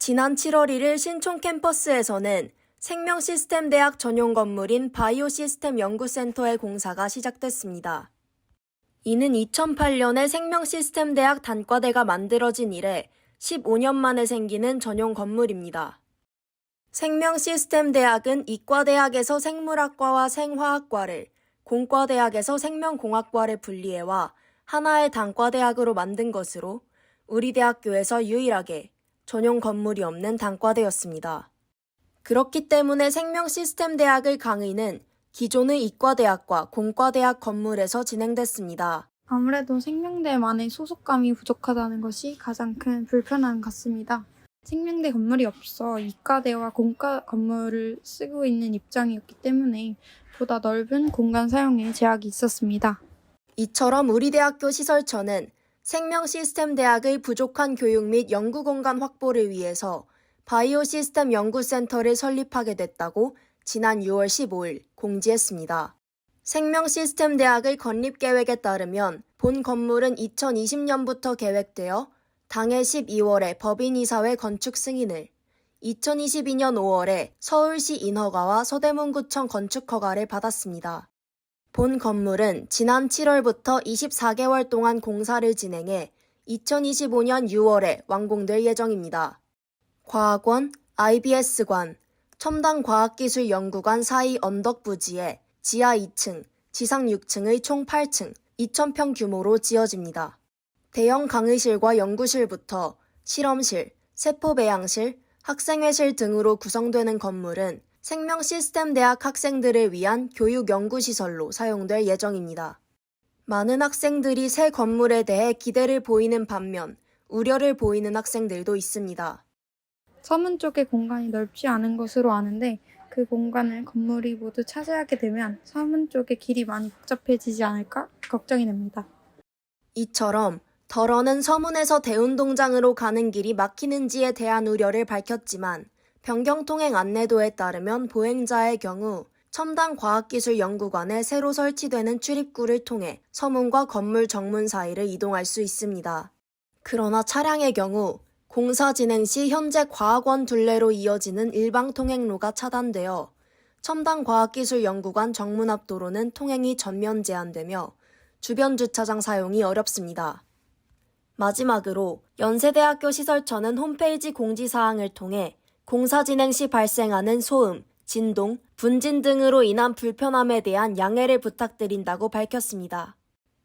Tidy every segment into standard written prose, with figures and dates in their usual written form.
지난 7월 1일 신촌 캠퍼스에서는 생명시스템대학 전용 건물인 바이오시스템 연구센터의 공사가 시작됐습니다. 이는 2008년에 생명시스템대학 단과대가 만들어진 이래 15년 만에 생기는 전용 건물입니다. 생명시스템대학은 이과대학에서 생물학과와 생화학과를, 공과대학에서 생명공학과를 분리해와 하나의 단과대학으로 만든 것으로 우리 대학교에서 유일하게 전용 건물이 없는 단과대였습니다. 그렇기 때문에 생명시스템대학의 강의는 기존의 이과대학과 공과대학 건물에서 진행됐습니다. 아무래도 생명대만의 소속감이 부족하다는 것이 가장 큰 불편함 같습니다. 생명대 건물이 없어 이과대와 공과 건물을 쓰고 있는 입장이었기 때문에 보다 넓은 공간 사용에 제약이 있었습니다. 이처럼 우리 대학교 시설처는 생명시스템대학의 부족한 교육 및 연구공간 확보를 위해서 바이오시스템 연구센터를 설립하게 됐다고 지난 6월 15일 공지했습니다. 생명시스템대학의 건립계획에 따르면 본 건물은 2020년부터 계획되어 당해 12월에 법인이사회 건축 승인을, 2022년 5월에 서울시 인허가와 서대문구청 건축허가를 받았습니다. 본 건물은 지난 7월부터 24개월 동안 공사를 진행해 2025년 6월에 완공될 예정입니다. 과학원, IBS관, 첨단과학기술연구관 사이 언덕 부지에 지하 2층, 지상 6층의 총 8층, 2,000평 규모로 지어집니다. 대형 강의실과 연구실부터 실험실, 세포배양실, 학생회실 등으로 구성되는 건물은 생명시스템대학 학생들을 위한 교육연구시설로 사용될 예정입니다. 많은 학생들이 새 건물에 대해 기대를 보이는 반면 우려를 보이는 학생들도 있습니다. 서문 쪽의 공간이 넓지 않은 것으로 아는데 그 공간을 건물이 모두 차지하게 되면 서문 쪽의 길이 많이 복잡해지지 않을까 걱정이 됩니다. 이처럼 덜어는 서문에서 대운동장으로 가는 길이 막히는지에 대한 우려를 밝혔지만 변경통행 안내도에 따르면 보행자의 경우 첨단과학기술연구관에 새로 설치되는 출입구를 통해 서문과 건물 정문 사이를 이동할 수 있습니다. 그러나 차량의 경우 공사 진행 시 현재 과학원 둘레로 이어지는 일방통행로가 차단되어 첨단과학기술연구관 정문 앞 도로는 통행이 전면 제한되며 주변 주차장 사용이 어렵습니다. 마지막으로 연세대학교 시설처는 홈페이지 공지사항을 통해 공사 진행 시 발생하는 소음, 진동, 분진 등으로 인한 불편함에 대한 양해를 부탁드린다고 밝혔습니다.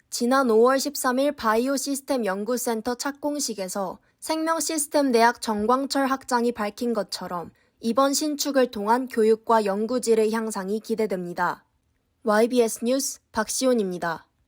지난 5월 13일 바이오시스템 연구센터 착공식에서 생명시스템대학 정광철 학장이 밝힌 것처럼 이번 신축을 통한 교육과 연구질의 향상이 기대됩니다. YBS 뉴스 박시온입니다.